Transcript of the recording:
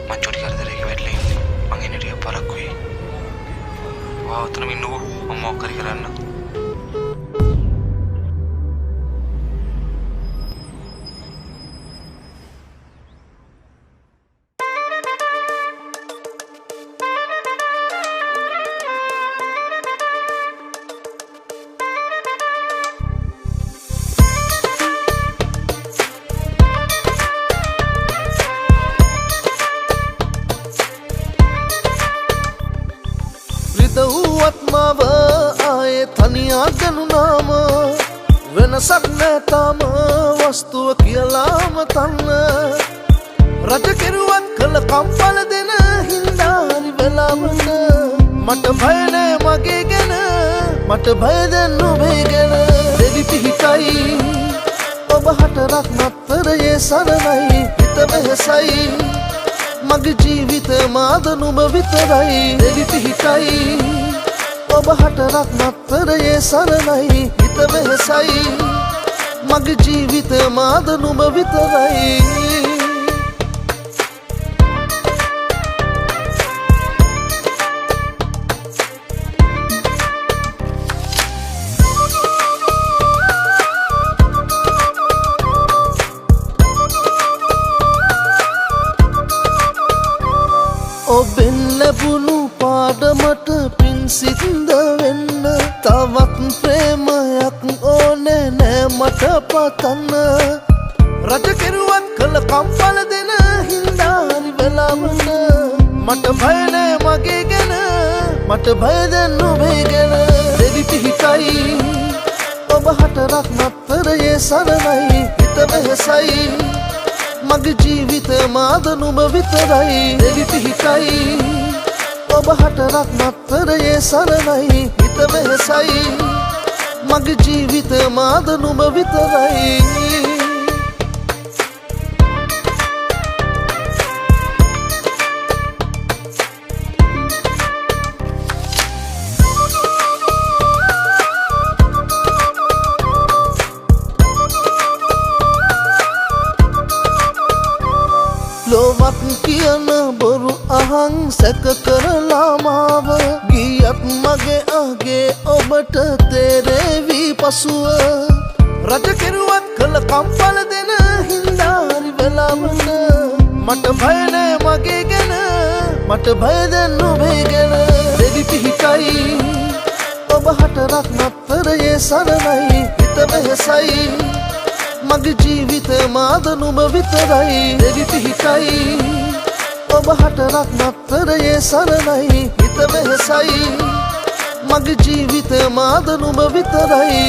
මං චොටි කරදරයක වැටලා ඉන්නේ. මං එන්නේ ටික පරක් වෙයි. වා උතනම ඉන්නකෝ. මම මොකක් හරි කරන්න. වත්මාව ආයේ තනියා ගනුනාම වෙනසක් නැතාම වස්තුව කියලාම තන්න රජ කෙරුවත් කළ කම්පල දෙන හින්දා හරි වෙලාවට මට බය නෑ මගේ ගැන මට බය දැන් ඔබේ ගැන දෙවි පිහිටයි ඔබ හතරක් නතරයේ සරණයි හිත වෙහසයි මගේ ජීවිත මාද නුඹ විතරයි දෙවි පිහිටයි ඔබ හතරක් නතරයේ සරණයි හිත වෙහසයි මගේ ජීවිත මාද නුඹ විතරයි ඔබෙන් ලැබුණු පාඩමට පින් සිද්ද වෙන්න තවත් ප්‍රේමයක් ඕනේ නෑ මට පතන්න රජ කෙරුවත් කළ කම්පල දෙන හින්දා හරි වෙලාවට මට බය නෑ මගේ ගැන මට බය දැන් ඔබේ ගැන දෙවි පිහිටයි ඔබ හතරක් නතරයේ සරණයි හිත වෙහසයි මගේ ජීවිත මාද නුඹ විතරයි දෙවි පිහිටයි ඔබ හතරක් නතරයේ සරණයි හිත වෙහසයි මගේ ජීවිත මාද නුඹ විතරයි ලොවක් කියන බොරු අහං සැක කරලා මාව ගියත් මගේ අගේ ඔබට තේරෙවි පසුව රජ කෙරුවත් කළ කම්පල දෙන හින්දා හරි වෙලාවට මට බය නෑ මගේ ගැන මට බය දැන් ඔබේ ගැන දෙවි පිහිටයි ඔබ හතරක් නතරයේ සරණයි හිත වෙහසයි මගේ ජීවිත මාද නුඹ විතරයි දෙවි පිහිටයි ඔබ හතරක් නතරයේ සරණයි හිත වෙහසයි මගේ ජීවිත මාද නුඹ විතරයි